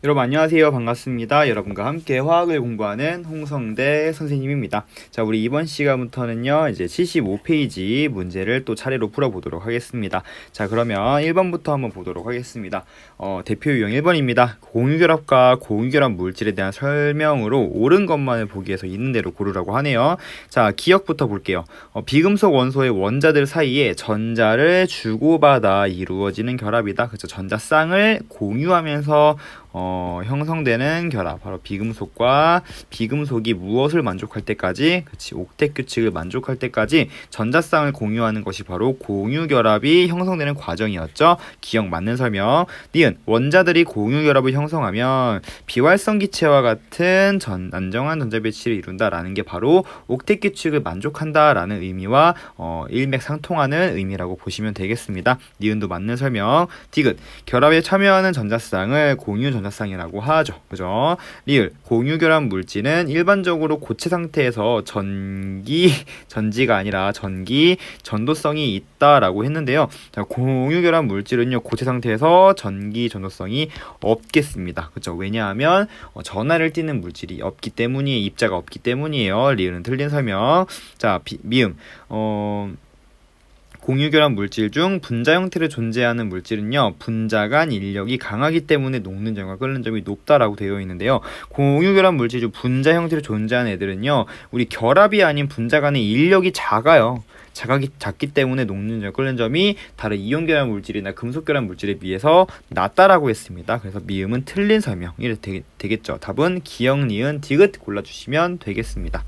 여러분 안녕하세요. 반갑습니다. 여러분과 함께 화학을 공부하는 홍성대 선생님입니다. 자, 우리 이번 시간부터는요, 이제 75페이지 문제를 또 차례로 풀어보도록 하겠습니다. 자, 그러면 1번부터 한번 보도록 하겠습니다. 대표 유형 1번입니다. 공유결합과 공유결합 물질에 대한 설명으로 옳은 것만을 보기 위해서 있는 대로 고르라고 하네요. 자, 기억부터 볼게요. 비금속 원소의 원자들 사이에 전자를 주고받아 이루어지는 결합이다. 그렇죠. 전자쌍을 공유하면서 형성되는 결합, 바로 비금속과 비금속이 무엇을 만족할 때까지, 그치, 옥텟 규칙을 만족할 때까지 전자쌍을 공유하는 것이 바로 공유 결합이 형성되는 과정이었죠. 기억 맞는 설명. 니은 원자들이 공유 결합을 형성하면 비활성 기체와 같은 안정한 전자 배치를 이룬다라는 게 바로 옥텟 규칙을 만족한다라는 의미와 일맥상통하는 의미라고 보시면 되겠습니다. 니은도 맞는 설명. 디귿 결합에 참여하는 전자쌍을 공유 전자쌍이라고 하죠. 그죠? 리을 공유결합 물질은 일반적으로 고체 상태에서 전지가 아니라 전도성이 있다라고 했는데요. 자, 공유결합 물질은요, 고체 상태에서 전도성이 없겠습니다. 그죠? 왜냐하면 전하를 띠는 물질이 없기 때문이에요. 입자가 없기 때문이에요. 리을은 틀린 설명. 자, 미음 공유결합 물질 중 분자 형태로 존재하는 물질은요, 분자 간 인력이 강하기 때문에 녹는 점과 끓는 점이 높다라고 되어 있는데요. 공유결합 물질 중 분자 형태로 존재하는 애들은요, 우리 결합이 아닌 분자 간의 인력이 작아요. 작기 때문에 녹는 점, 끓는 점이 다른 이온결합 물질이나 금속결합 물질에 비해서 낮다라고 했습니다. 그래서 미음은 틀린 설명이 되겠죠. 답은 기역, 니은, 디귿 골라주시면 되겠습니다.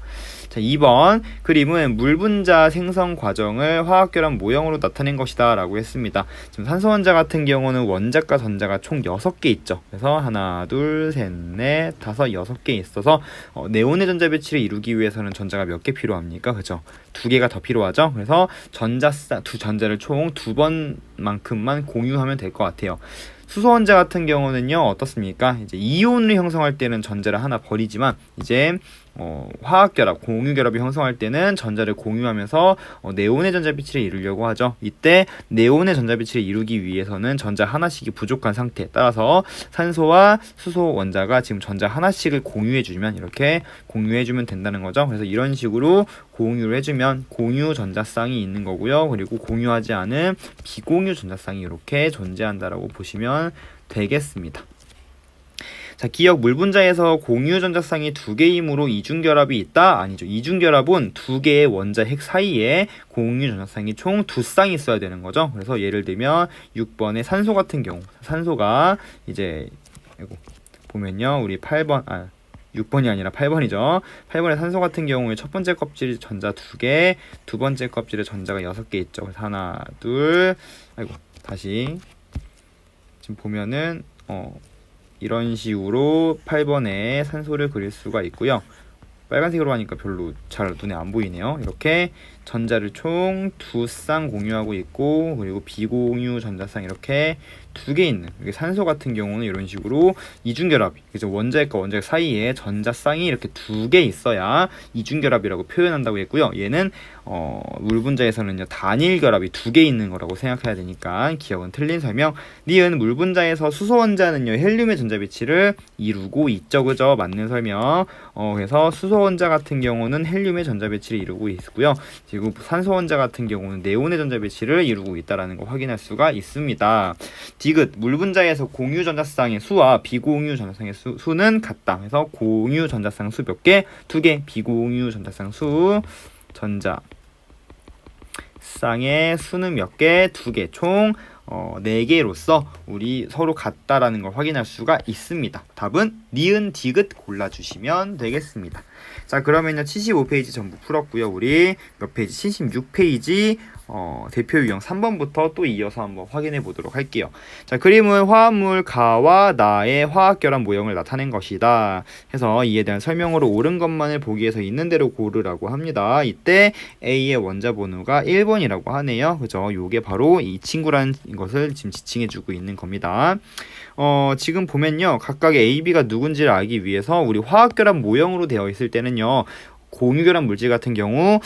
자, 2번 그림은 물분자 생성 과정을 화학결합 모형으로 나타낸 것이다 라고 했습니다. 지금 산소원자 같은 경우는 원자과 전자가 총 6개 있죠. 그래서 하나, 둘, 셋, 넷, 다섯, 6개 있어서 네온의 전자 배치를 이루기 위해서는 전자가 몇 개 필요합니까? 그죠? 2개가 더 필요하죠. 그래서 두 전자를 총 2번만큼만 공유하면 될 것 같아요. 수소원자 같은 경우는요, 어떻습니까? 이제 이온을 형성할 때는 전자를 하나 버리지만, 이제 화학결합, 공유결합이 형성할 때는 전자를 공유하면서 네온의 전자배치를 이루려고 하죠. 이때 네온의 전자배치를 이루기 위해서는 전자 하나씩이 부족한 상태, 따라서 산소와 수소 원자가 지금 전자 하나씩을 공유해주면, 이렇게 공유해주면 된다는 거죠. 그래서 이런 식으로 공유를 해주면 공유 전자쌍이 있는 거고요. 그리고 공유하지 않은 비공유 전자쌍이 이렇게 존재한다라고 보시면 되겠습니다. 자, 기억 물분자에서 공유 전자쌍이 2개이므로 이중결합이 있다? 아니죠. 이중결합은 2개의 원자 핵 사이에 공유 전자쌍이 총 2쌍이 있어야 되는 거죠. 그래서 예를 들면 6번의 산소 같은 경우, 산소가 이제 보면요, 우리 6번이 아니라 8번이죠. 8번의 산소 같은 경우에 첫 번째 껍질이 전자 2개, 두 번째 껍질에 전자가 6개 있죠. 그래서 하나, 둘, 다시 지금 보면은 이런 식으로 8번에 산소를 그릴 수가 있고요. 빨간색으로 하니까 별로 잘 눈에 안 보이네요. 이렇게 전자를 총 2쌍 공유하고 있고, 그리고 비공유 전자쌍 이렇게 2개 있는, 이게 산소 같은 경우는 이런 식으로 이중결합이, 그래서 원자핵과 원자핵 사이에 전자쌍이 이렇게 2개 있어야 이중결합이라고 표현한다고 했고요. 얘는 물분자에서는요, 단일결합이 2개 있는 거라고 생각해야 되니까 기억은 틀린 설명. 니은 물분자에서 수소 원자는요, 헬륨의 전자 배치를 이루고 있죠. 그죠? 맞는 설명. 그래서 수소 원자 같은 경우는 헬륨의 전자 배치를 이루고 있고요. 그리고 산소 원자 같은 경우는 네온의 전자 배치를 이루고 있다라는 거 확인할 수가 있습니다. 디귿 물분자에서 공유 전자쌍의 수와 비공유 전자쌍의 수는 같다. 그래서 공유 전자쌍 수 몇 개? 2개. 비공유 전자쌍 수 전자쌍의 수는 몇 개? 2개. 총 4개로서 우리 서로 같다라는 걸 확인할 수가 있습니다. 답은 니은 디귿 골라주시면 되겠습니다. 자, 그러면요, 75페이지 전부 풀었고요. 우리 몇 페이지? 76페이지 대표 유형 3번부터 또 이어서 한번 확인해 보도록 할게요. 자, 그림은 화합물 가와 나의 화학결합 모형을 나타낸 것이다. 해서 이에 대한 설명으로 옳은 것만을 보기 위해서 있는 대로 고르라고 합니다. 이때 A의 원자 번호가 1번이라고 하네요. 그죠? 요게 바로 이 친구라는 것을 지금 지칭해 주고 있는 겁니다. 지금 보면요, 각각의 A, B가 누군지를 알기 위해서 우리 화학결합 모형으로 되어 있을 때는요, 공유결합 물질 같은 경우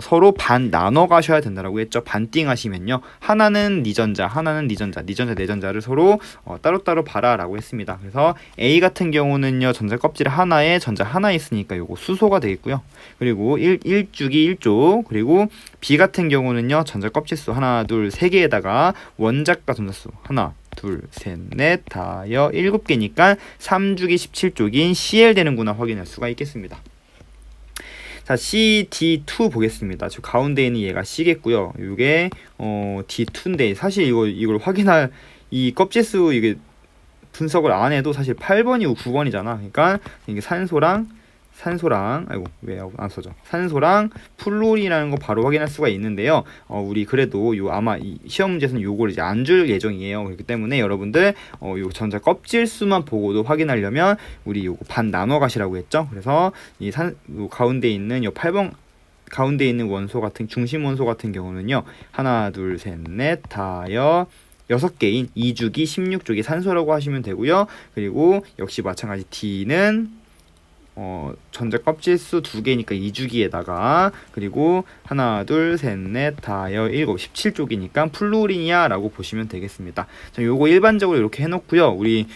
서로 반 나눠 가셔야 된다라고 했죠. 반띵 하시면요. 하나는 니 전자, 하나는 니 전자, 니 전자, 내 전자를 서로 따로따로 봐라라고 했습니다. 그래서 A 같은 경우는요. 전자 껍질 하나에 전자 하나 있으니까 요거 수소가 되겠고요. 그리고 1주기 1조. 그리고 B 같은 경우는요. 전자 껍질수 하나, 둘, 세 개에다가 원자가 전자수 하나, 둘, 셋, 넷, 다여 7개니까 3주기 17쪽인 Cl 되는구나 확인할 수가 있겠습니다. 자, CD2 보겠습니다. 저 가운데 있는 얘가 C겠고요. 이게 D2인데 사실 이걸 확인할 이 껍질수 이게 분석을 안 해도 사실 8번이고 9번이잖아. 그러니까 이게 산소랑 아이고 왜 안 써져? 산소랑 플루린이라는 거 바로 확인할 수가 있는데요. 우리 그래도 아마 이 시험 문제에서는 요걸 이제 안 줄 예정이에요. 그렇기 때문에 여러분들 요 전자 껍질 수만 보고도 확인하려면 우리 요거 반 나눠 가시라고 했죠. 그래서 요 가운데 있는 요 8번 가운데 있는 원소 같은 중심 원소 같은 경우는요. 하나, 둘, 셋, 넷, 다여 6개인 2주기 16쪽이 산소라고 하시면 되고요. 그리고 역시 마찬가지 D는 전자 껍질수 2개니까 2주기에다가 그리고 하나, 둘, 셋, 넷, 다여 7, 17쪽이니까 플루린이야 라고 보시면 되겠습니다. 자, 요거 일반적으로 이렇게 해놓고요. 우리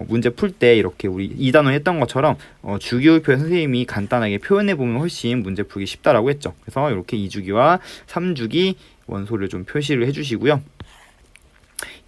문제 풀 때 이렇게 우리 2단원 했던 것처럼 주기율표 선생님이 간단하게 표현해보면 훨씬 문제 풀기 쉽다라고 했죠. 그래서 이렇게 2주기와 3주기 원소를 좀 표시를 해주시고요.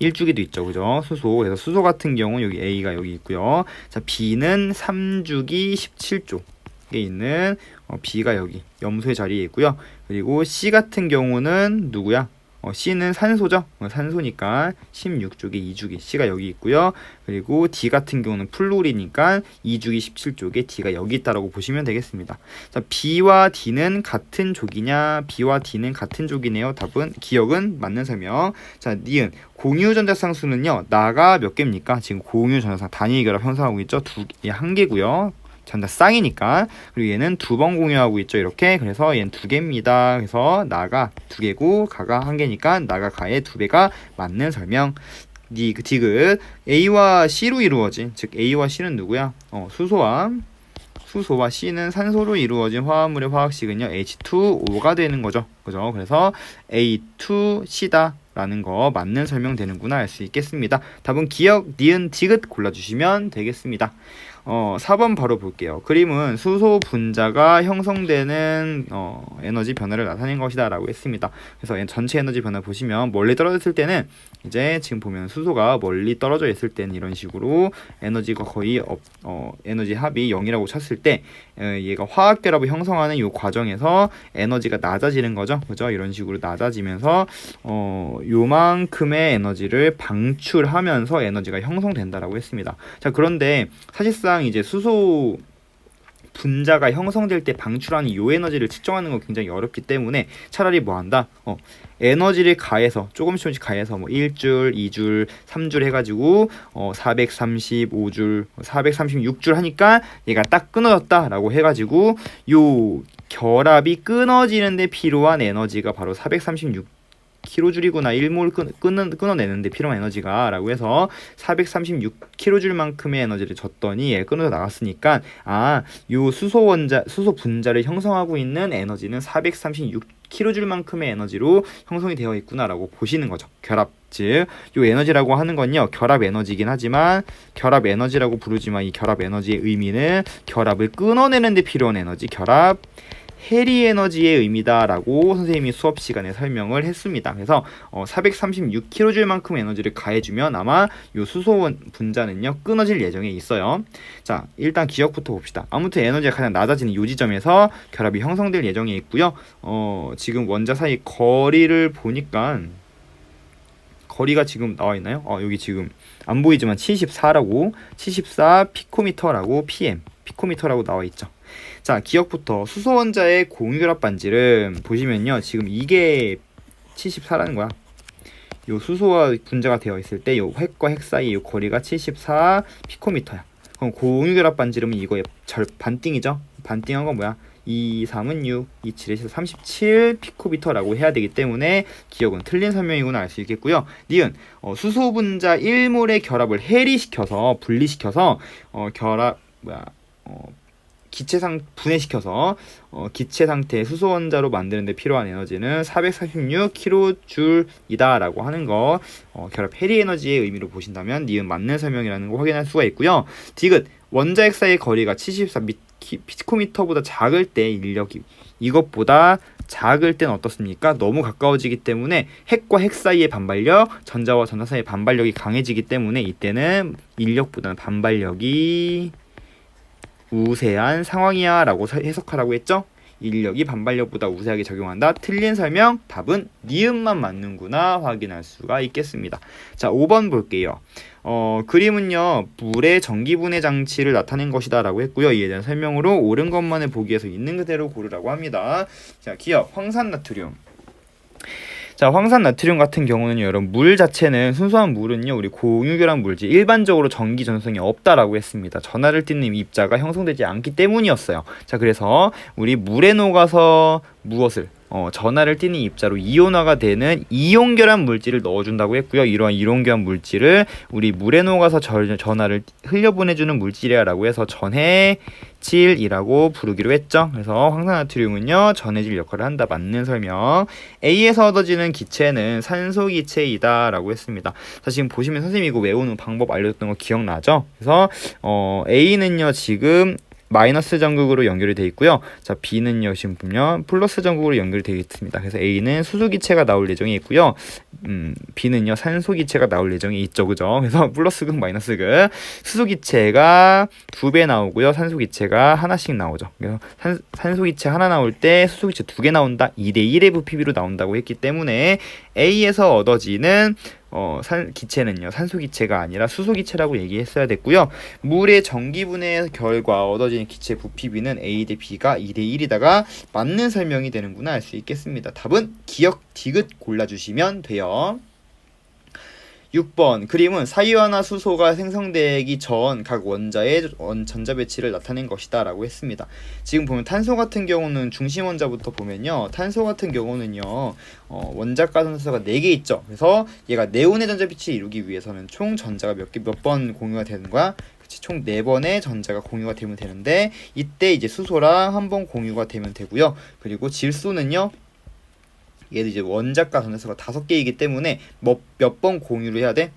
1주기도 있죠. 그죠? 수소. 그래서 수소 같은 경우 여기 A가 여기 있고요. 자, B는 3주기 17쪽에 있는 B가 여기 염소의 자리에 있고요. 그리고 C 같은 경우는 누구야? C는 산소죠. 산소니까 16쪽에 2주기 C가 여기 있고요. 그리고 D 같은 경우는 플루리니까 2주기 17쪽에 D가 여기 있다라고 보시면 되겠습니다. 자, B와 D는 같은 족이냐? B와 D는 같은 족이네요. 답은 기억은 맞는 설명. 자, 니은 공유 전자쌍수는요. 나가 몇 개입니까? 지금 공유 전자쌍 단위 결합 형성하고 있죠. 한 개고요. 전자 쌍이니까. 그리고 얘는 2번 공유하고 있죠. 이렇게. 그래서 얘는 2개입니다. 그래서 나가 2개고 가가 1개니까 나가 가의 2배가 맞는 설명. 디귿 A와 C로 이루어진, 즉 A와 C는 누구야? 수소와 C는 산소로 이루어진 화합물의 화학식은요 H2O가 되는 거죠. 그죠? 그래서 A2C다 라는 거 맞는 설명 되는구나 알 수 있겠습니다. 답은 기억, 니은, 디귿 골라주시면 되겠습니다. 4번 바로 볼게요. 그림은 수소 분자가 형성되는 에너지 변화를 나타낸 것이다 라고 했습니다. 그래서 전체 에너지 변화 보시면 멀리 떨어졌을 때는 이제 지금 보면 수소가 멀리 떨어져 있을 때는 이런 식으로 에너지가 거의 에너지 합이 0이라고 쳤을 때 얘가 화학 결합을 형성하는 이 과정에서 에너지가 낮아지는 거죠. 그죠? 이런 식으로 낮아지면서 요만큼의 에너지를 방출하면서 에너지가 형성된다라고 했습니다. 자, 그런데 사실상 이제 수소 분자가 형성될 때 방출하는 요 에너지를 측정하는 건 굉장히 어렵기 때문에 차라리 뭐 한다? 에너지를 가해서 조금씩 가해서 뭐 1줄, 2줄, 3줄 해가지고 435줄, 436줄 하니까 얘가 딱 끊어졌다라고 해가지고 요 결합이 끊어지는데 필요한 에너지가 바로 436 킬로줄이구나. 1몰 끊어내는데 필요한 에너지가 라고 해서 436킬로줄만큼의 에너지를 줬더니 얘 끊어져 나갔으니까 요 수소 분자를 형성하고 있는 에너지는 436킬로줄만큼의 에너지로 형성이 되어 있구나 라고 보시는 거죠. 결합, 즉 요 에너지라고 하는 건요 결합 에너지긴 하지만 결합 에너지라고 부르지만 이 결합 에너지의 의미는 결합을 끊어내는 데 필요한 에너지, 결합 해리 에너지의 의미다라고 선생님이 수업 시간에 설명을 했습니다. 그래서 436kJ만큼 에너지를 가해주면 아마 요 수소 분자는요 끊어질 예정에 있어요. 자, 일단 기억부터 봅시다. 아무튼 에너지가 가장 낮아지는 요 지점에서 결합이 형성될 예정에 있고요. 지금 원자 사이 거리를 보니까 거리가 지금 나와 있나요? 여기 지금 안 보이지만 74 피코미터라고 피코미터라고 나와 있죠. 자, 기억부터 수소 원자의 공유결합 반지름 보시면요. 지금 이게 74라는 거야. 요 수소와 분자가 되어 있을 때 요 핵과 핵 사이 요 거리가 74 피코미터야. 그럼 공유결합 반지름은 이거의 반띵이죠. 반띵한 건 뭐야? 2, 3은 6, 2, 7에서 37 피코미터라고 해야 되기 때문에 기억은 틀린 설명이구나 알 수 있겠고요. 니은 수소 분자 1몰의 결합을 해리시켜서 분리시켜서 분해시켜서 기체 상태의 수소 원자로 만드는 데 필요한 에너지는 446kJ이다 라고 하는 거 결합 해리 에너지의 의미로 보신다면 니은 맞는 설명이라는 거 확인할 수가 있고요. 디귿 원자핵 사이의 거리가 74 피코미터보다 작을 때 인력이 이것보다 작을 땐 어떻습니까? 너무 가까워지기 때문에 핵과 핵 사이의 반발력, 전자와 전자 사이의 반발력이 강해지기 때문에 이때는 인력보다는 반발력이 우세한 상황이야 라고 해석하라고 했죠? 인력이 반발력보다 우세하게 작용한다. 틀린 설명, 답은 니은만 맞는구나 확인할 수가 있겠습니다. 자, 5번 볼게요. 그림은요 물의 전기분해 장치를 나타낸 것이다 라고 했고요. 이에 대한 설명으로 옳은 것만을 보기 위해서 있는 그대로 고르라고 합니다. 자, 기억 황산나트륨. 자, 황산나트륨 같은 경우는요, 여러분 물 자체는 순수한 물은요 우리 공유결합 물질 일반적으로 전기 전성이 없다라고 했습니다. 전하를 띠는 입자가 형성되지 않기 때문이었어요. 자, 그래서 우리 물에 녹아서 무엇을 전하를 띠는 입자로 이온화가 되는 이온결합 물질을 넣어준다고 했고요. 이러한 이온결합 물질을 우리 물에 녹아서 전하를 흘려보내주는 물질이라고 해서 전해질이라고 부르기로 했죠. 그래서 황산나트륨은요 전해질 역할을 한다. 맞는 설명. A에서 얻어지는 기체는 산소 기체이다 라고 했습니다. 자, 지금 보시면 선생님이 이거 외우는 방법 알려줬던 거 기억나죠? 그래서 A는요 지금 마이너스 전극으로 연결이 되어 있고요. 자, B는요 지금 보면 플러스 전극으로 연결이 되어 있습니다. 그래서 A는 수소기체가 나올 예정이 있고요. B는요 산소기체가 나올 예정이 있죠, 그죠? 그래서 플러스극 마이너스극 수소기체가 2배 나오고요. 산소기체가 하나씩 나오죠. 그래서 산소기체 하나 나올 때 수소기체 2개 나온다. 2대1의 부피비로 나온다고 했기 때문에 A에서 얻어지는 기체는요 산소기체가 아니라 수소기체라고 얘기했어야 됐고요. 물의 전기분해 결과 얻어지는 기체 부피비는 A 대 B가 2대1이다가 맞는 설명이 되는구나 알 수 있겠습니다. 답은 기억 디귿 골라주시면 돼요. 6번 그림은 사이화나 수소가 생성되기 전 각 원자의 전자 배치를 나타낸 것이다 라고 했습니다. 지금 보면 탄소 같은 경우는 중심 원자부터 보면요, 탄소 같은 경우는요 원자 가산수가 4개 있죠. 그래서 얘가 네온의 전자 배치를 이루기 위해서는 총 전자가 몇 번 공유가 되는 거야? 총 4번의 전자가 공유가 되면 되는데 이때 이제 수소랑 한 번 공유가 되면 되고요. 그리고 질소는요 얘도 이제 원자가 전자수가 5개이기 때문에 몇 번 공유를 해야 돼?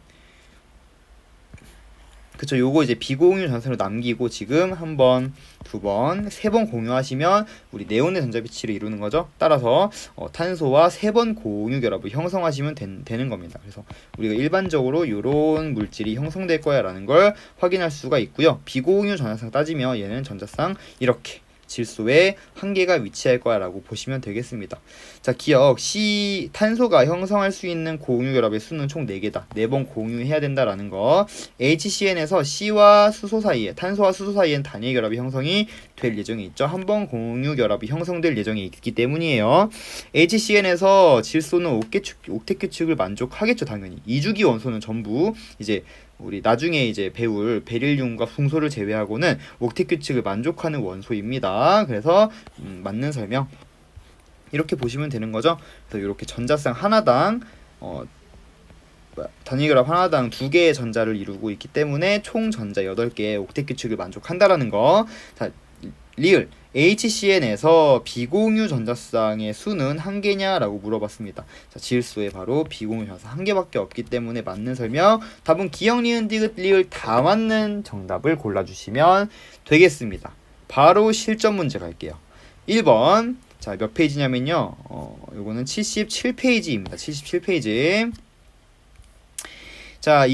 그쵸, 요거 이제 비공유 전선으로 남기고 지금 한 번, 2번, 3번 공유하시면 우리 네온의 전자 배치를 이루는 거죠. 따라서 탄소와 3번 공유 결합을 형성하시면 되는 겁니다. 그래서 우리가 일반적으로 요런 물질이 형성될 거야 라는 걸 확인할 수가 있고요. 비공유 전자상 따지면 얘는 전자상 이렇게 질소에 한 개가 위치할 거야 라고 보시면 되겠습니다. 자, 기억 탄소가 형성할 수 있는 공유 결합의 수는 총 4개다. 4번 공유해야 된다라는 거. HCn에서 C와 수소 사이에, 탄소와 수소 사이엔 단일 결합이 형성이 될 예정이 있죠. 한 번 공유 결합이 형성될 예정이 있기 때문이에요. HCn에서 질소는 옥텟 규칙을 만족하겠죠, 당연히. 이주기 원소는 전부 이제 우리 나중에 이제 배울 베릴륨과 붕소를 제외하고는 옥텟 규칙을 만족하는 원소입니다. 그래서 맞는 설명 이렇게 보시면 되는 거죠. 그래서 이렇게 전자쌍 하나당 단위 결합 하나당 2개의 전자를 이루고 있기 때문에 총 전자 8개의 옥텟 규칙을 만족한다라는 거. 자, 리을 HCn에서 비공유 전자쌍의 수는 1개냐 라고 물어봤습니다. 자, 질소에 바로 비공유 전자쌍 1개밖에 없기 때문에 맞는 설명. 답은 기억, 니은, 디귿, 리을 다 맞는 정답을 골라주시면 되겠습니다. 바로 실전 문제 갈게요. 1번. 자, 몇 페이지냐면요, 요거는 77페이지입니다. 77페이지. 자,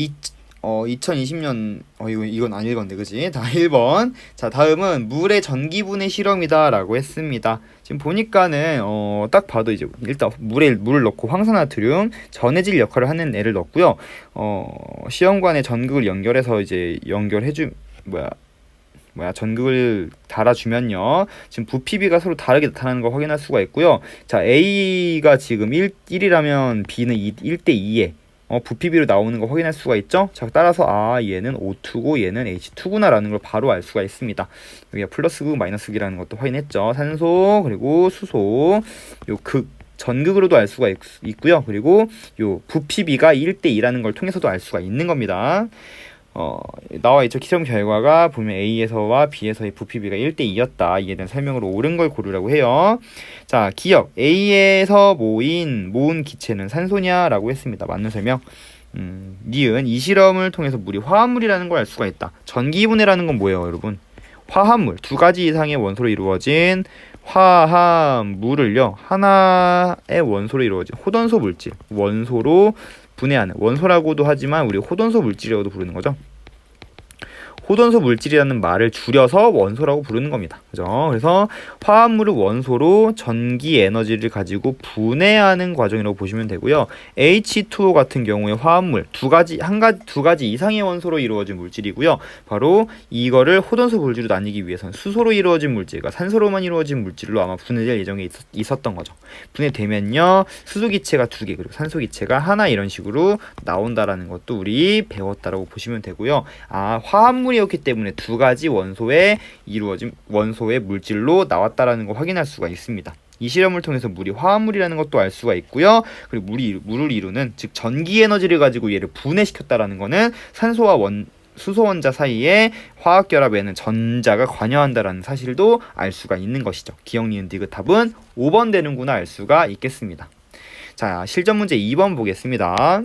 2020년 이건 안 읽었네, 그지? 다 1번. 자, 다음은 물의 전기분해 실험이다 라고 했습니다. 지금 보니까는 딱 봐도 이제 일단 물을 넣고 황산나트륨 전해질 역할을 하는 애를 넣었고요. 시험관에 전극을 연결해서 이제 전극을 달아주면요 지금 부피비가 서로 다르게 나타나는 거 확인할 수가 있고요. 자, A가 지금 1이라면 B는 1대2에 부피비로 나오는 거 확인할 수가 있죠. 자, 따라서 얘는 O2고 얘는 H2구나 라는 걸 바로 알 수가 있습니다. 여기가 플러스극 마이너스극이라는 것도 확인했죠. 산소 그리고 수소 요 전극으로도 알 수가 있고요. 그리고 요 부피비가 1대2라는 걸 통해서도 알 수가 있는 겁니다. 나와 있죠. 실험 결과가 보면 A에서와 B에서의 부피비가 1대2였다. 이에 대한 설명으로 옳은 걸 고르라고 해요. 자, 기억. A에서 모은 기체는 산소냐라고 했습니다. 맞는 설명. 니은 이 실험을 통해서 물이 화합물이라는 걸 알 수가 있다. 전기분해라는 건 뭐예요, 여러분? 화합물, 두 가지 이상의 원소로 이루어진 화합물을요, 하나의 원소로 이루어진 호돈소 물질, 원소로 분해하는, 원소라고도 하지만 우리 호돈소 물질이라고도 부르는 거죠. 호돈소 물질이라는 말을 줄여서 원소라고 부르는 겁니다. 그죠? 그래서 화합물을 원소로 전기 에너지를 가지고 분해하는 과정이라고 보시면 되고요. H2O 같은 경우에 화합물 두 가지 이상의 원소로 이루어진 물질이고요. 바로 이거를 호돈소 물질로 나뉘기 위해서는 수소로 이루어진 물질과 산소로만 이루어진 물질로 아마 분해될 예정에 있었던 거죠. 분해되면요, 수소 기체가 2개 그리고 산소 기체가 하나 이런 식으로 나온다라는 것도 우리 배웠다라고 보시면 되고요. 화합물이었기 때문에 두 가지 원소에 이루어진 원소의 물질로 나왔다라는 거 확인할 수가 있습니다. 이 실험을 통해서 물이 화합물이라는 것도 알 수가 있고요. 그리고 물을 이루는, 즉 전기 에너지를 가지고 얘를 분해시켰다라는 거는 산소와 수소 원자 사이에 화학 결합에는 전자가 관여한다라는 사실도 알 수가 있는 것이죠. 기억, 니은, 디귿 답은 5번 되는구나 알 수가 있겠습니다. 자, 실전 문제 2번 보겠습니다.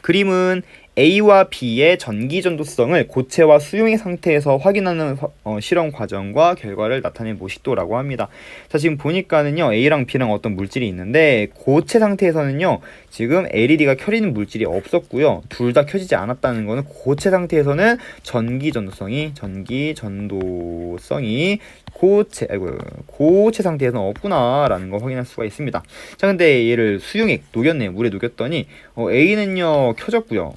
그림은 A와 B의 전기 전도성을 고체와 수용의 상태에서 확인하는 실험 과정과 결과를 나타낸 모식도라고 합니다. 자, 지금 보니까는요, A랑 B랑 어떤 물질이 있는데 고체 상태에서는요, 지금 LED가 켜지는 물질이 없었고요. 둘 다 켜지지 않았다는 거는 고체 상태에서는 전기 전도성이 고체 상태에서는 없구나라는 걸 확인할 수가 있습니다. 자, 근데 얘를 수용액 녹였네요. 물에 녹였더니 A는요 켜졌고요.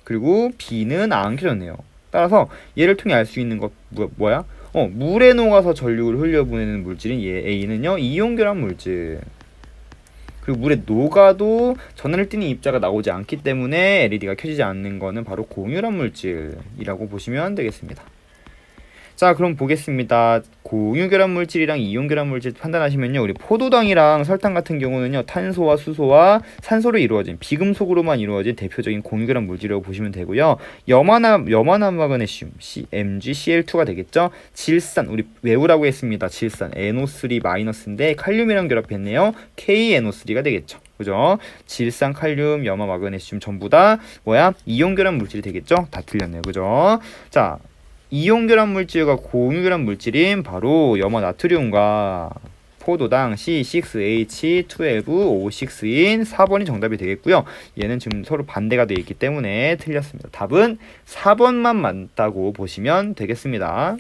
그리고 B는 안 켜졌네요. 따라서 얘를 통해 알 수 있는 것 뭐야? 물에 녹아서 전류를 흘려보내는 물질인 A는요 이온결합 물질. 그리고 물에 녹아도 전하를 띠는 입자가 나오지 않기 때문에 LED가 켜지지 않는 거는 바로 공유란 물질이라고 보시면 되겠습니다. 자, 그럼 보겠습니다. 공유결합 물질이랑 이온결합 물질 판단하시면요, 우리 포도당이랑 설탕 같은 경우는요, 탄소와 수소와 산소로 이루어진 비금속으로만 이루어진 대표적인 공유결합 물질이라고 보시면 되고요. 염화나마그네슘 MgCl2가 되겠죠. 질산, 우리 외우라고 했습니다. 질산 NO3-인데 칼륨이랑 결합했네요. KNO3가 되겠죠. 그죠? 질산, 칼륨, 염화, 마그네슘 전부 다 이온결합 물질이 되겠죠. 다 틀렸네요. 그죠? 자, 이온결합 물질과 공유결합 물질인 바로 염화 나트륨과 포도당 C6H12O6인 4번이 정답이 되겠고요. 얘는 지금 서로 반대가 되어 있기 때문에 틀렸습니다. 답은 4번만 맞다고 보시면 되겠습니다.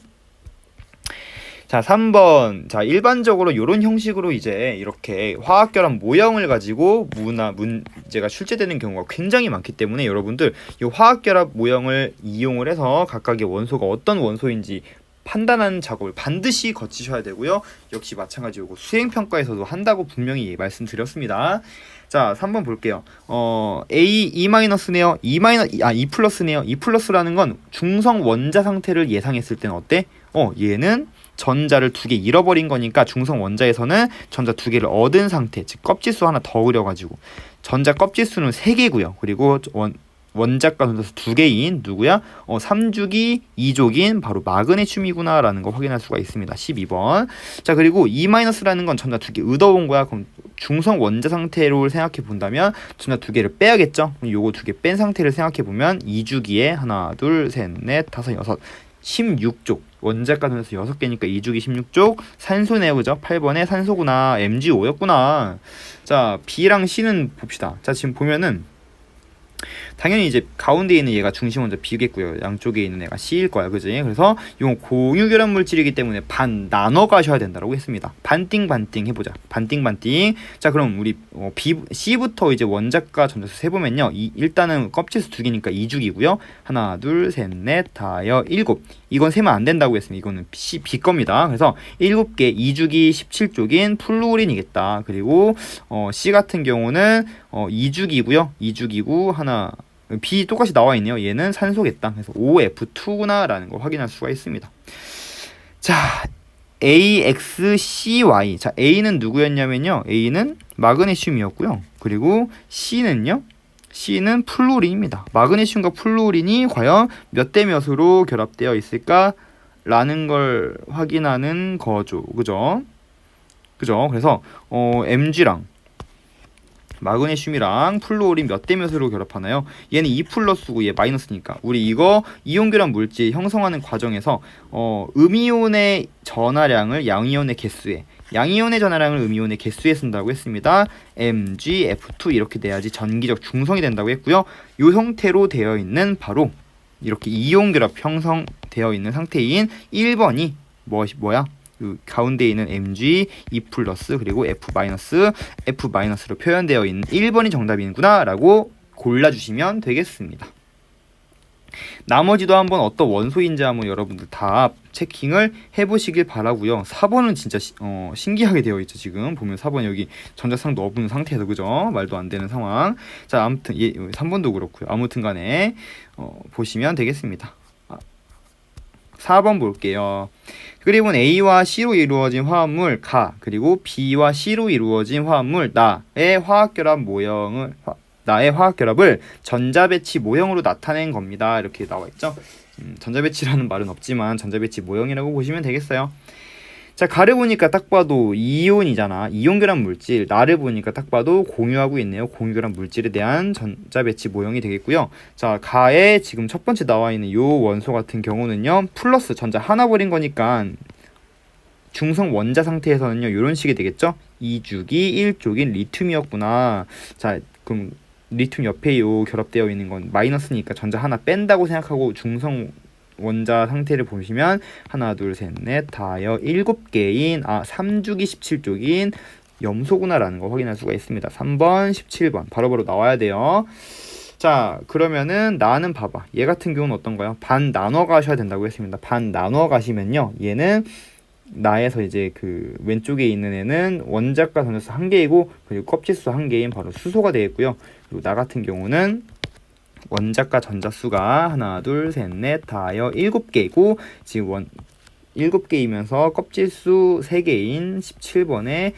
자, 3번. 자, 일반적으로 이런 형식으로 이제 이렇게 화학결합 모형을 가지고 문제가 출제되는 경우가 굉장히 많기 때문에 여러분들 이 화학결합 모형을 이용을 해서 각각의 원소가 어떤 원소인지 판단하는 작업을 반드시 거치셔야 되고요. 역시 마찬가지고 수행평가에서도 한다고 분명히 말씀드렸습니다. 자, 3번 볼게요. E-네요. E+, E+네요. E+라는 건 중성 원자 상태를 예상했을 때는 어때? 얘는 전자를 2개 잃어버린 거니까 중성 원자에서는 전자 2개를 얻은 상태, 즉 껍질수 하나 더 그려가지고 전자 껍질수는 3개고요. 그리고 원자가 전자수 2개인 누구야? 3주기 2족인 바로 마그네슘이구나 라는 거 확인할 수가 있습니다. 12번. 자, 그리고 E-라는 건 전자 2개 얻어온 거야. 그럼 중성 원자 상태로 생각해 본다면 전자 2개를 빼야겠죠. 그럼 요거 2개 뺀 상태를 생각해 보면 2주기에 하나, 둘, 셋, 넷, 다섯, 여섯 16족. 원자가 전자수 6개니까 2주기 16족. 산소네요. 그죠? 8번에 산소구나. Mg5였구나. 자, B랑 C는 봅시다. 자, 지금 보면은 당연히 이제 가운데 있는 얘가 중심 원자 B겠고요. 양쪽에 있는 애가 C일 거야. 그지? 그래서 이건 공유결합 물질이기 때문에 반 나눠 가셔야 된다고 했습니다. 반띵 해보자. 반띵. 자, 그럼 우리 C부터 이제 원자가 전자수 세보면요. 일단은 껍질수 2개니까 2주기고요. 하나, 둘, 셋, 넷, 다여, 7. 이건 세면 안 된다고 했습니다. 이거는 B 겁니다. 그래서 7개 2주기 17쪽인 플루오린이겠다. 그리고 C 같은 경우는 2주기고요. 2주기고 하나, B 똑같이 나와 있네요. 얘는 산소겠다. 그래서 OF2구나 라는 걸 확인할 수가 있습니다. 자, AXCY. 자, A는 누구였냐면요. A는 마그네슘이었고요. 그리고 C는요. C는 플루린입니다. 마그네슘과 플루린이 과연 몇 대 몇으로 결합되어 있을까? 라는 걸 확인하는 거죠. 그죠? 그래서 Mg랑 마그네슘이랑 플루오린 몇 대 몇으로 결합하나요? 얘는 2 플러스고 얘 마이너스니까 우리 이거 이온 결합 물질 형성하는 과정에서 음이온의 전하량을 양이온의 개수에, 양이온의 전하량을 음이온의 개수에 쓴다고 했습니다. MgF2 이렇게 돼야지 전기적 중성이 된다고 했고요. 이 형태로 되어 있는 바로 이렇게 이온 결합 형성되어 있는 상태인 1번이 뭐야? 그 가운데 있는 Mg, E 플러스 그리고 F 마이너스로 표현되어 있는 1번이 정답이구나 라고 골라주시면 되겠습니다. 나머지도 한번 어떤 원소인지 한번 여러분들 다 체킹을 해보시길 바라고요. 4번은 진짜 신기하게 되어 있죠. 지금 보면 4번 여기 전자쌍도 없는 상태에서, 그죠? 말도 안 되는 상황. 자, 아무튼 3번도 그렇고요. 아무튼 간에 보시면 되겠습니다. 4번 볼게요. 그림은 A와 C로 이루어진 화합물 가, 그리고 B와 C로 이루어진 화합물 나의 화학결합을 전자배치 모형으로 나타낸 겁니다. 이렇게 나와 있죠. 전자배치라는 말은 없지만 전자배치 모형이라고 보시면 되겠어요. 자, 가를 보니까 딱 봐도 이온이잖아. 이온결합 물질. 나를 보니까 딱 봐도 공유하고 있네요. 공유결합 물질에 대한 전자배치 모형이 되겠고요. 자, 가에 지금 첫 번째 나와 있는 요 원소 같은 경우는요, 플러스 전자 하나 버린 거니까 중성 원자 상태에서는요, 이런 식이 되겠죠. 2주기 1쪽인 리튬이었구나. 자, 그럼 리튬 옆에 요 결합되어 있는 건 마이너스니까 전자 하나 뺀다고 생각하고 중성 원자 상태를 보시면 하나 둘 셋 넷 다여 7개인 3주기 17쪽인 염소구나 라는 거 확인할 수가 있습니다. 3번 17번 바로바로 나와야 돼요. 자, 그러면은 나는 봐봐, 얘 같은 경우는 어떤가요? 반 나눠 가셔야 된다고 했습니다. 반 나눠 가시면요, 얘는 나에서 이제 그 왼쪽에 있는 애는 원자과 전자수 1개이고 그리고 껍질수 1개인 바로 수소가 되겠고요. 그리고 나 같은 경우는 원자과 전자수가 하나 둘 셋 넷 다여 7개이고 지금 7개이면서 껍질수 3개인 17번에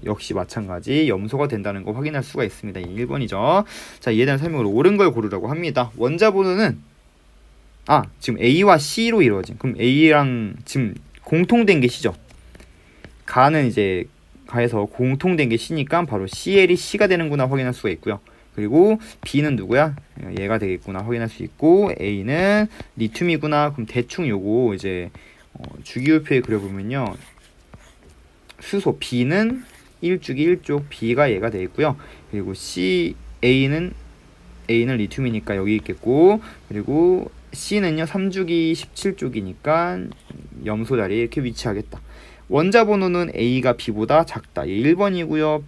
역시 마찬가지 염소가 된다는 거 확인할 수가 있습니다. 1번이죠. 자, 이에 대한 설명으로 옳은 걸 고르라고 합니다. 원자 번호는 지금 A와 C로 이루어진, 그럼 A랑 지금 공통된 게 C죠. 가는 이제 가에서 공통된 게 C니까 바로 CL이 C가 되는구나 확인할 수가 있고요. 그리고 B는 누구야? 얘가 되겠구나 확인할 수 있고, A는 리튬이구나. 그럼 대충 요거 이제 주기율표에 그려보면요, 수소 B는 1주기 1쪽 B가 얘가 되겠고요. 그리고 A는 리튬이니까 여기 있겠고, 그리고 C는요 3주기 17쪽이니까 염소 자리에 이렇게 위치하겠다. 원자 번호는 A가 B보다 작다. 얘 1번이고요.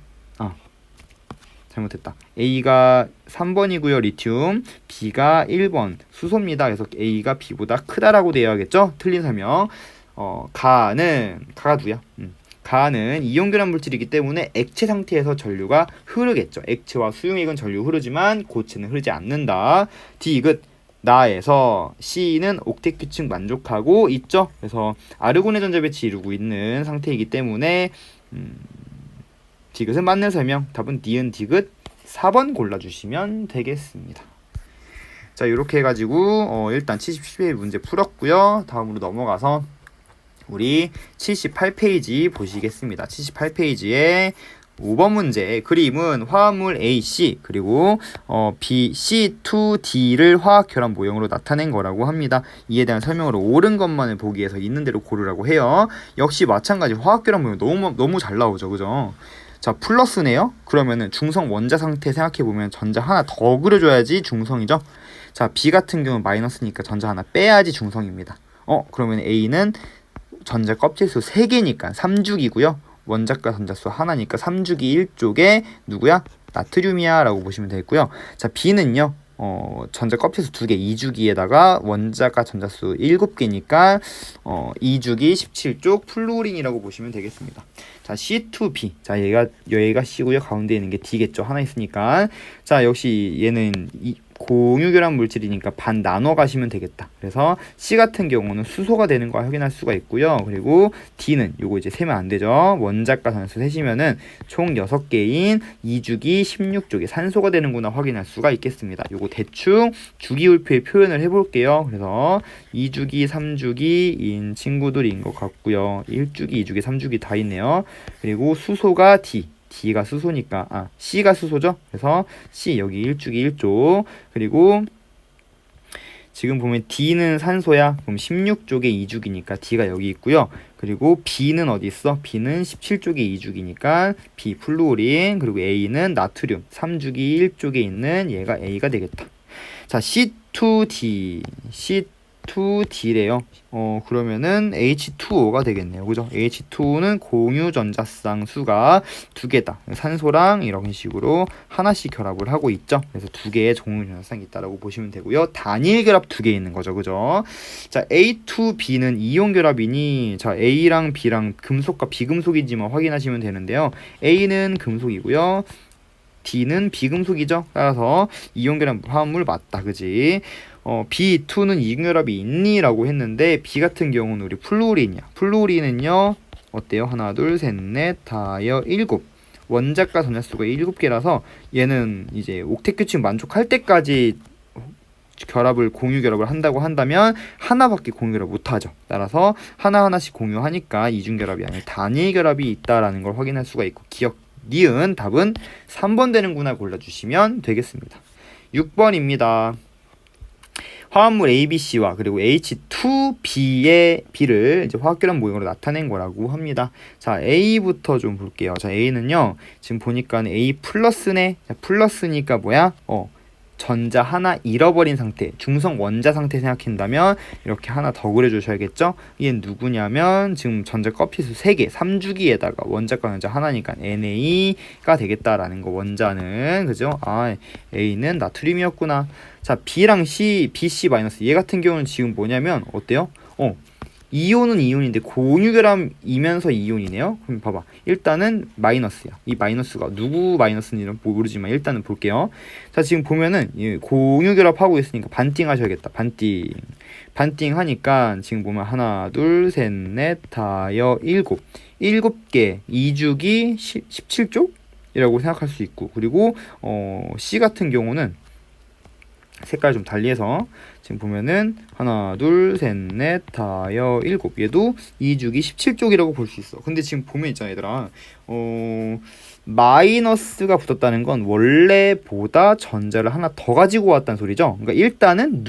잘못했다. A가 3번이고요. 리튬. B가 1번. 수소입니다. 그래서 A가 B보다 크다라고 되어야겠죠? 틀린 설명. 가가 누구야? 가는 이온결합 물질이기 때문에 액체 상태에서 전류가 흐르겠죠. 액체와 수용액은 전류 흐르지만 고체는 흐르지 않는다. 디귿 나에서 C는 옥텟 규칙 만족하고 있죠. 그래서 아르곤의 전자 배치 이루고 있는 상태이기 때문에 디귿은 맞는 설명. 답은 니은 디귿 4번 골라주시면 되겠습니다. 자, 이렇게 해가지고 일단 77페이지 문제 풀었고요. 다음으로 넘어가서 우리 78페이지 보시겠습니다. 78페이지에 5번 문제, 그림은 화합물 AC 그리고 BC2D를 화학결합 모형으로 나타낸 거라고 합니다. 이에 대한 설명으로 옳은 것만을 보기 위해서 있는 대로 고르라고 해요. 역시 마찬가지 화학결합 모형 너무 잘 나오죠. 그죠? 자, 플러스네요. 그러면은 중성 원자 상태 생각해보면 전자 하나 더 그려줘야지 중성이죠. 자, B 같은 경우는 마이너스니까 전자 하나 빼야지 중성입니다. 그러면 A는 전자 껍질수 3개니까 3주기고요. 원자과 전자수 하나니까 3주기 1쪽에 누구야? 나트륨이야 라고 보시면 되겠고요. 자, B는요 전자 껍질수 2개 2주기에다가 원자과 전자수 7개니까 2주기 17쪽 플루린이라고 보시면 되겠습니다. 자, C2B. 자, 얘가 C고요. 가운데 있는 게 D겠죠. 하나 있으니까. 자, 역시 얘는 공유결합 물질이니까 반 나눠 가시면 되겠다. 그래서 C 같은 경우는 수소가 되는 거 확인할 수가 있고요. 그리고 D는 요거 이제 세면 안 되죠. 원자과 산수 세시면은 총 6개인 2주기 16쪽이 산소가 되는구나 확인할 수가 있겠습니다. 요거 대충 주기율표에 표현을 해볼게요. 그래서 2주기 3주기인 친구들인 것 같고요. 1주기 2주기 3주기 다 있네요. 그리고 수소가 D가 수소니까 C가 수소죠. 그래서 C 여기 1주기 1쪽. 그리고 지금 보면 D는 산소야. 그럼 16쪽에 2주기니까 D가 여기 있고요. 그리고 B는 어디 있어? B는 17쪽에 2주기니까 B 플루오린. 그리고 A는 나트륨 3주기 1쪽에 있는 얘가 A가 되겠다. 자, C2D래요. 그러면은 H2O가 되겠네요. 그죠? H2O는 공유 전자쌍 수가 2개다. 산소랑 이런 식으로 하나씩 결합을 하고 있죠. 그래서 2개의 공유 전자쌍이 있다라고 보시면 되고요. 단일 결합 2개 있는 거죠. 그죠? 자, A2B는 이온 결합이니 자, A랑 B랑 금속과 비금속인지만 확인하시면 되는데요. A는 금속이고요. D는 비금속이죠. 따라서 이온 결합 화합물 맞다. 그지? B2는 이중결합이 있니? 라고 했는데 B 같은 경우는 우리 플루오린이야. 플루오린은요 어때요? 하나 둘 셋 넷 다여 7 원자과 전자수가 7개라서 얘는 이제 옥텟 규칙 만족할 때까지 공유 결합을 한다고 한다면 하나밖에 공유 결합 못하죠. 따라서 하나하나씩 공유하니까 이중 결합이 아니라 단일 결합이 있다라는 걸 확인할 수가 있고 니은 답은 3번 되는구나 골라주시면 되겠습니다. 6번입니다. 화합물 ABC와 그리고 H2B의 B를 이제 화학결합 모형으로 나타낸 거라고 합니다. 자, A부터 좀 볼게요. 자, A는요, 지금 보니까 A 플러스네. 자, 플러스니까 뭐야? 전자 하나 잃어버린 상태, 중성 원자 상태 생각한다면 이렇게 하나 더 그려주셔야겠죠? 얘는 누구냐면 지금 전자 껍질수 3개, 3주기에다가 원자과 전자 하나니까 NA가 되겠다라는 거 원자는 그죠? A는 나트륨이었구나. 자, B랑 C, BC 마이너스 얘 같은 경우는 지금 뭐냐면 어때요? 이온은 이온인데 공유결합이면서 이온이네요. 그럼 봐봐. 일단은 마이너스야. 이 마이너스가 누구 마이너스인지는 모르지만 일단은 볼게요. 자, 지금 보면은 공유결합하고 있으니까 반띵 하셔야겠다. 반띵 하니까 지금 보면 하나, 둘, 셋, 넷, 다여 7개 2주기 17쪽이라고 생각할 수 있고 그리고 C 같은 경우는 색깔 좀 달리해서 지금 보면은 하나 둘 셋 넷 다여 7 얘도 2주기 17쪽이라고 볼 수 있어. 근데 지금 보면 있잖아 얘들아, 마이너스가 붙었다는 건 원래보다 전자를 하나 더 가지고 왔다는 소리죠. 그러니까 일단은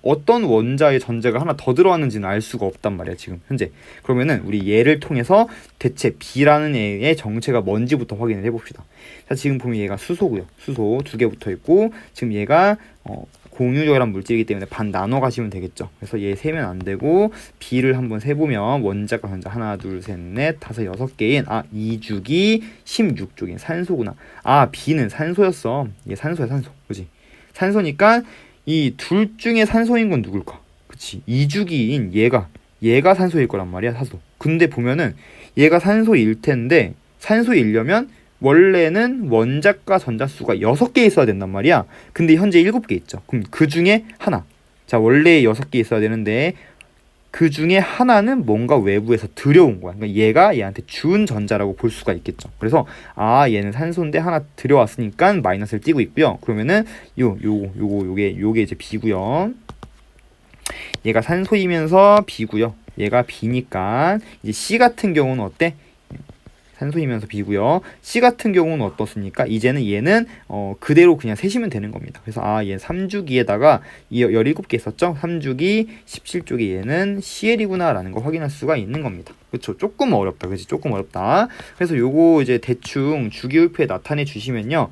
어떤 원자의 전자가 하나 더 들어왔는지는 알 수가 없단 말이야 지금 현재. 그러면은 우리 얘를 통해서 대체 B라는 애의 정체가 뭔지부터 확인을 해봅시다. 자, 지금 보면 얘가 수소고요. 수소 2개 붙어 있고 지금 얘가 공유결합 물질이기 때문에 반 나눠 가시면 되겠죠. 그래서 얘 세면 안 되고 B를 한번 세보면 원자과 전자 하나 둘 셋 넷 다섯 6개인 2주기 16쪽인 산소구나. B는 산소였어. 얘 산소야 산소. 그지? 산소니까 이 둘 중에 산소인 건 누굴까? 그치? 2주기인 얘가 산소일 거란 말이야 산소. 근데 보면은 얘가 산소일 텐데 산소이려면 원래는 원자과 전자수가 6개 있어야 된단 말이야. 근데 현재 7개 있죠. 그럼 그 중에 하나. 자, 원래 6개 있어야 되는데 그 중에 하나는 뭔가 외부에서 들여온 거야. 그러니까 얘가 얘한테 준 전자라고 볼 수가 있겠죠. 그래서 얘는 산소인데 하나 들여왔으니까 마이너스를 띄고 있고요. 그러면은 요게 이제 B고요. 얘가 산소이면서 B고요. 얘가 B니까 이제 C 같은 경우는 어때? 산소이면서 B고요. C 같은 경우는 어떻습니까? 이제는 얘는 그대로 그냥 세시면 되는 겁니다. 그래서 얘는 3주기에다가 17개 있었죠? 3주기 17쪽에 얘는 CL이구나 라는 걸 확인할 수가 있는 겁니다. 그렇죠? 조금 어렵다. 그치? 조금 어렵다. 그래서 요거 이제 대충 주기율표에 나타내 주시면요.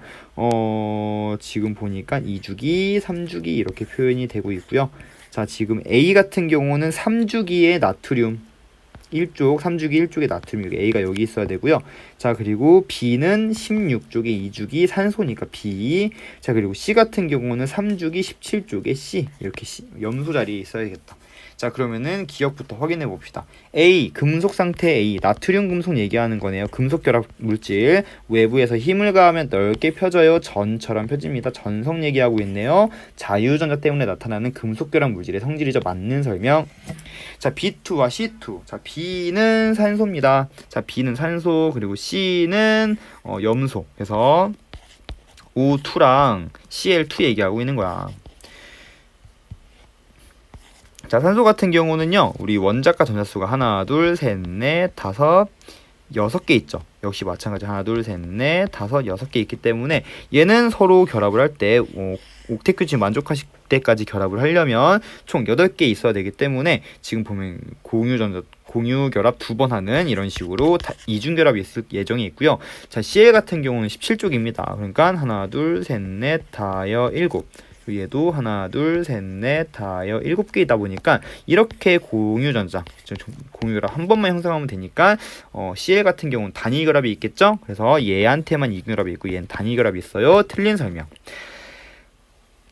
지금 보니까 2주기, 3주기 이렇게 표현이 되고 있고요. 자, 지금 A 같은 경우는 3주기의 나트륨 1쪽, 3주기 1쪽에 나트륨, A가 여기 있어야 되고요. 자, 그리고 B는 16쪽에 2주기 산소니까 B. 자, 그리고 C 같은 경우는 3주기 17쪽에 C. 이렇게 C, 염소 자리에 있어야겠다. 자, 그러면은 기억부터 확인해 봅시다. A, 금속 상태 A, 나트륨 금속 얘기하는 거네요. 금속 결합 물질, 외부에서 힘을 가하면 넓게 펴져요. 전처럼 펴집니다. 전성 얘기하고 있네요. 자유전자 때문에 나타나는 금속 결합 물질의 성질이죠. 맞는 설명. 자, B2와 C2. 자, B는 산소입니다. 자, B는 산소, 그리고 C는 염소. 그래서 O2랑 Cl2 얘기하고 있는 거야. 자, 산소 같은 경우는요, 우리 원자과 전자수가 하나, 둘, 셋, 넷, 다섯, 6개 있죠. 역시 마찬가지 하나, 둘, 셋, 넷, 다섯, 6개 있기 때문에 얘는 서로 결합을 할 때 옥텟 규칙 만족하실 때까지 결합을 하려면 총 8개 있어야 되기 때문에 지금 보면 공유 결합 2번 하는 이런 식으로 이중 결합이 있을 예정이 있고요. 자, Cl 같은 경우는 17쪽입니다. 그러니까 하나, 둘, 셋, 넷, 다여, 7. 얘도 하나, 둘, 셋, 넷, 다여, 7개이다 보니까 이렇게 공유전자, 공유결합 한 번만 형성하면 되니까 Cl 같은 경우는 단위결합이 있겠죠? 그래서 얘한테만 이중결합이 있고 얘는 단위결합이 있어요. 틀린 설명.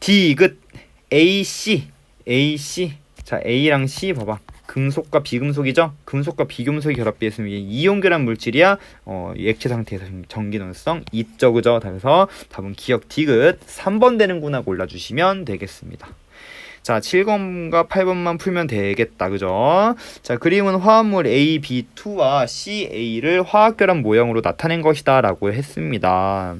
디귿 AC. 자, A랑 C 봐봐. 금속과 비금속이죠. 금속과 비금속이 결합되어 있으면 이온결합 물질이야. 액체 상태에서 전기전성 있죠, 그죠? 그래서 답은 기억 디귿 3번 되는구나 골라주시면 되겠습니다. 자, 7번과 8번만 풀면 되겠다, 그죠? 자, 그림은 화합물 AB2와 CA를 화학결합 모형으로 나타낸 것이다 라고 했습니다.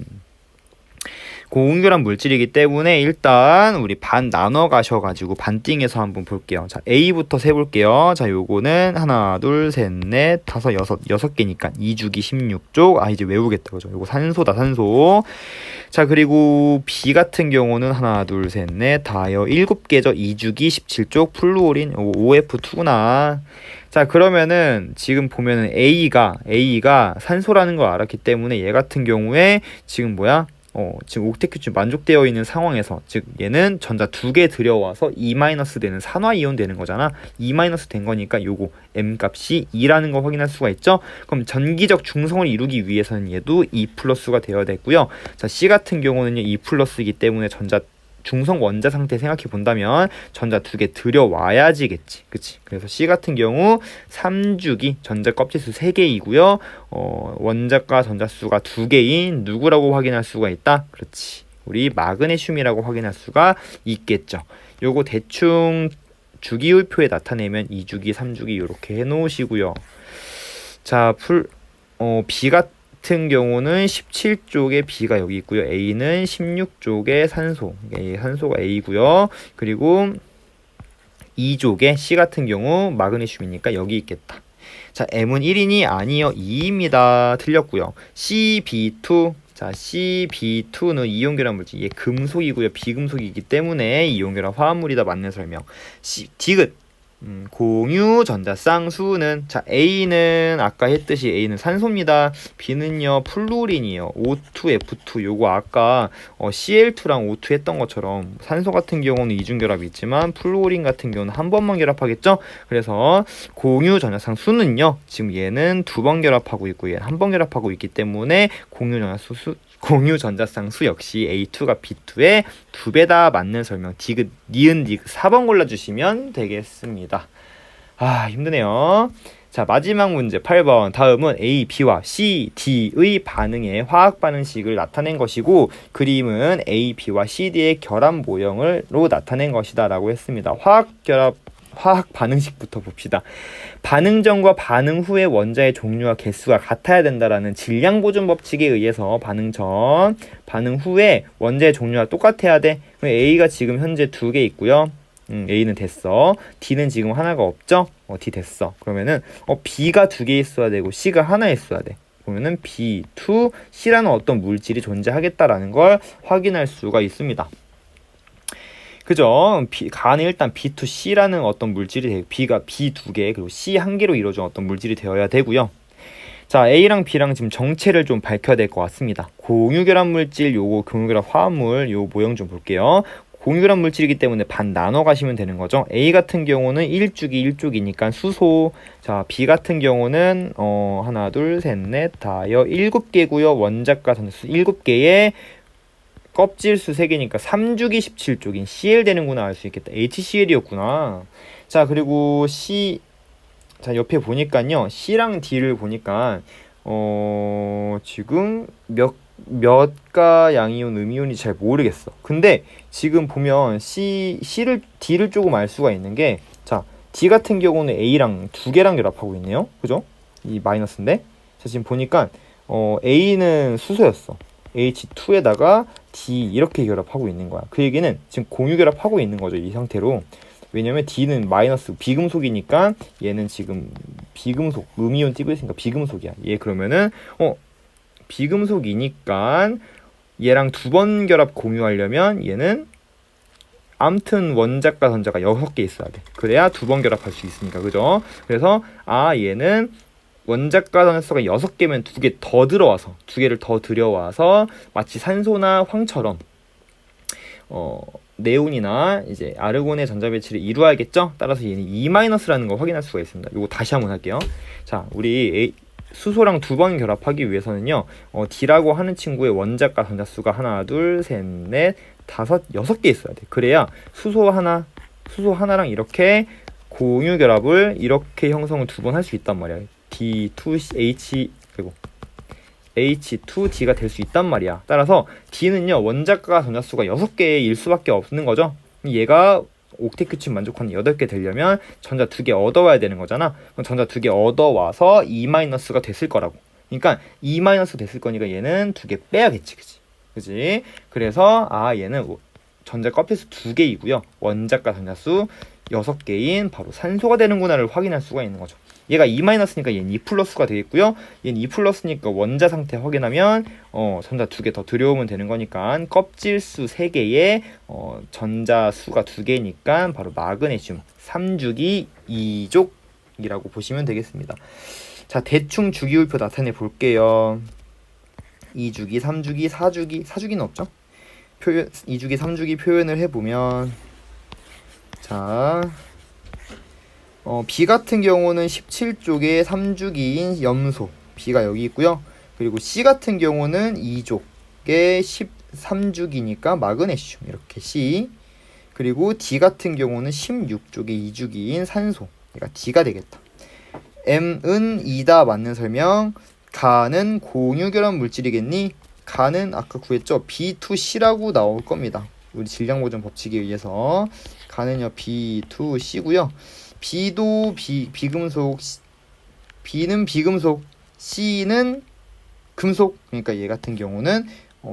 공유결합 물질이기 때문에 일단 우리 반 나눠 가셔가지고 반띵해서 한번 볼게요. 자, A부터 세볼게요. 자, 요거는 하나, 둘, 셋, 넷, 다섯, 여섯 개니까 2주기 16쪽. 아, 이제 외우겠다, 그죠? 요거 산소다, 산소. 자, 그리고 B 같은 경우는 하나, 둘, 셋, 넷, 다여 7개죠. 2주기 17쪽 플루오린. 요거 OF2구나. 자, 그러면은 지금 보면은 A가 산소라는 걸 알았기 때문에 얘 같은 경우에 지금 뭐야? 지금 옥텟 규칙 만족되어 있는 상황에서 즉 얘는 전자 2개 들여와서 E- 되는 산화이온 되는 거잖아. E- 된 거니까 요거 M 값이 2라는 거 확인할 수가 있죠. 그럼 전기적 중성을 이루기 위해서는 얘도 E+가 되어야 되고요. 자, C 같은 경우는요 E+이기 때문에 전자 중성 원자 상태 생각해 본다면 전자 2개 들여와야지겠지, 그치? 그래서 C 같은 경우 3주기 전자 껍질수 3개이고요. 원자과 전자수가 2개인 누구라고 확인할 수가 있다? 그렇지, 우리 마그네슘이라고 확인할 수가 있겠죠. 요거 대충 주기율표에 나타내면 2주기, 3주기 이렇게 해놓으시고요. 자, B 같은 경우는 17쪽에 B가 여기 있고요. A는 16쪽에 산소, 산소가 A고요. 그리고 2쪽에 C 같은 경우 마그네슘이니까 여기 있겠다. 자, M은 1이니 아니요, 2입니다. 틀렸고요. CB2. 자, CB2는 이온결합 물질. 얘 금속이고요. 비금속이기 때문에 이온결합 화합물이다. 맞는 설명. 디귿. 공유 전자 쌍수는, 자, A는 아까 했듯이 A는 산소입니다. B는요 플루린이에요. O2F2. 요거 아까 Cl2랑 O2 했던 것처럼 산소 같은 경우는 이중결합이 있지만 플루린 같은 경우는 한 번만 결합하겠죠. 그래서 공유 전자 쌍수는요 지금 얘는 2번 결합하고 있고 얘는 한 번 결합하고 있기 때문에 공유 전자쌍수 역시 A2가 B2의 2배다. 맞는 설명. 디귿, 니은 디귿 4번 골라주시면 되겠습니다. 아, 힘드네요. 자, 마지막 문제 8번. 다음은 A, B와 C, D의 반응의 화학 반응식을 나타낸 것이고 그림은 A, B와 C, D의 결합 모형으로 나타낸 것이다 라고 했습니다. 화학 반응식부터 봅시다. 반응 전과 반응 후의 원자의 종류와 개수가 같아야 된다라는 질량 보존 법칙에 의해서 반응 전, 반응 후에 원자의 종류가 똑같아야 돼. A가 지금 현재 2개 있고요. A는 됐어. D는 지금 하나가 없죠? D 됐어. 그러면은 B가 2개 있어야 되고 C가 하나 있어야 돼. 그러면은 B2, C라는 어떤 물질이 존재하겠다라는 걸 확인할 수가 있습니다. 그죠? 가는 일단 B2C라는 어떤 물질이 B가 B 2개 그리고 C 1개로 이루어진 어떤 물질이 되어야 되고요. 자, A랑 B랑 지금 정체를 좀 밝혀야 될 것 같습니다. 공유결합 물질, 요거 공유결합 화합물, 요 모형 좀 볼게요. 공유결합 물질이기 때문에 반 나눠 가시면 되는 거죠. A 같은 경우는 1주기 1쪽이니까 수소. 자, B 같은 경우는 하나, 둘, 셋, 넷, 다여 7개고요. 원자과 전자수 7개에 껍질수 3개니까 3주기 17쪽인 CL 되는구나 알 수 있겠다. HCl이었구나. 자, 그리고 C, 자, 옆에 보니까요. C랑 D를 보니까 지금 몇가 양이온, 음이온이 잘 모르겠어. 근데 지금 보면 D를 조금 알 수가 있는 게, 자, D 같은 경우는 A랑 두 개랑 결합하고 있네요. 그죠? 이 마이너스인데. 자, 지금 보니까 A는 수소였어. H2에다가 D 이렇게 결합하고 있는 거야. 그 얘기는 지금 공유 결합하고 있는 거죠. 이 상태로. 왜냐면 D는 마이너스 비금속이니까 얘는 지금 비금속, 음이온 띄고 있으니까 비금속이야. 얘 그러면은 비금속이니까 얘랑 두 번 결합 공유하려면 얘는 암튼 원자과 전자가 6개 있어야 돼. 그래야 두 번 결합할 수 있으니까. 그죠? 그래서 얘는 원자과 전자수가 6개면 두 개 더 들어와서, 두 개를 더 들여와서 마치 산소나 황처럼 네온이나 이제 아르곤의 전자 배치를 이루어야겠죠? 따라서 얘는 E-라는 걸 확인할 수가 있습니다. 이거 다시 한번 할게요. 자, 우리 수소랑 두 번 결합하기 위해서는요, D라고 하는 친구의 원자과 전자수가 하나, 둘, 셋, 넷, 다섯, 6개 있어야 돼. 그래야 수소 하나랑 이렇게 공유 결합을 이렇게 형성을 두 번 할 수 있단 말이야. D2H 그리고 H2D가 될 수 있단 말이야. 따라서 D는요, 원자과 전자수가 6개일 수밖에 없는 거죠. 얘가 옥텟 규칙 만족하는 8개 되려면 전자 2개 얻어와야 되는 거잖아. 그럼 전자 2개 얻어와서 E-가 됐을 거라고. 그러니까 E- 됐을 거니까 얘는 2개 빼야겠지. 그지? 그래서 얘는 전자 껍질수 2개이고요. 원자과 전자수 6개인 바로 산소가 되는구나를 확인할 수가 있는 거죠. 얘가 E-니까 얘는 E+가 되겠고요. 얘는 E+니까 원자 상태 확인하면 전자 2개 더 들여오면 되는 거니까 껍질수 3개에 전자수가 2개니까 바로 마그네슘 3주기 2족이라고 보시면 되겠습니다. 자, 대충 주기율표 나타내 볼게요. 2주기, 3주기, 4주기는 없죠? 2주기, 3주기 표현을 해보면, 자, B 같은 경우는 17쪽에 3주기인 염소, B가 여기 있고요. 그리고 C 같은 경우는 2족에 13주기니까 마그네슘, 이렇게 C. 그리고 D 같은 경우는 16쪽에 2주기인 산소, 얘가 D가 되겠다. M은 2다 맞는 설명. 가는 공유결합 물질이겠니? 가는 아까 구했죠? B2C라고 나올 겁니다. 우리 질량보전 법칙에 의해서 가는요 B2C고요. B도 비금속, B는 비금속, C는 금속. 그러니까 얘 같은 경우는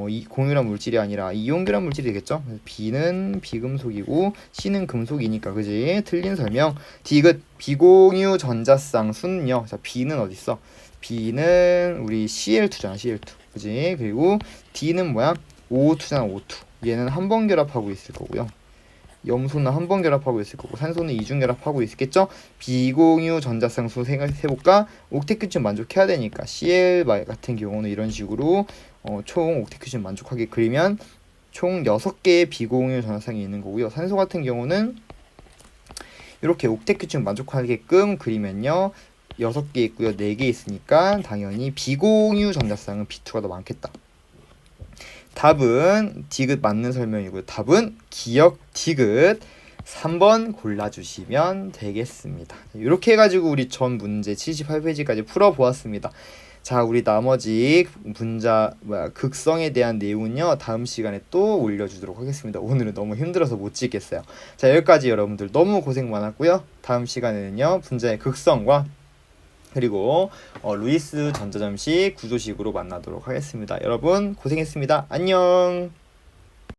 이 공유결합 물질이 아니라 이온결합 물질이 되겠죠. B는 비금속이고 C는 금속이니까, 그지? 틀린 설명. 디귿 비공유 전자쌍수는요. 자, B는 어디 있어? B는 우리 Cl2잖아, Cl2. 그지? 그리고 D는 뭐야? O2잖아, O2. 얘는 한 번 결합하고 있을 거고요. 염소는 한 번 결합하고 있을 거고, 산소는 이중 결합하고 있겠죠? 비공유 전자쌍수 세볼까? 옥텟 규칙 만족해야 되니까 Cl 같은 경우는 이런 식으로 총 옥텟 규칙 만족하게 그리면 총 6개의 비공유 전자쌍이 있는 거고요. 산소 같은 경우는 이렇게 옥텟 규칙 만족하게끔 그리면요 6개 있고요. 4개 있으니까 당연히 비공유 전자쌍은 B2가 더 많겠다. 답은 디귿 맞는 설명이고요. 답은 기억 디귿 3번 골라주시면 되겠습니다. 이렇게 해가지고 우리 전 문제 78페이지까지 풀어보았습니다. 자, 우리 나머지 극성에 대한 내용은요 다음 시간에 또 올려주도록 하겠습니다. 오늘은 너무 힘들어서 못 찍겠어요. 자, 여기까지 여러분들 너무 고생 많았고요. 다음 시간에는요 분자의 극성과 그리고 루이스 전자점식 구조식으로 만나도록 하겠습니다. 여러분 고생했습니다. 안녕.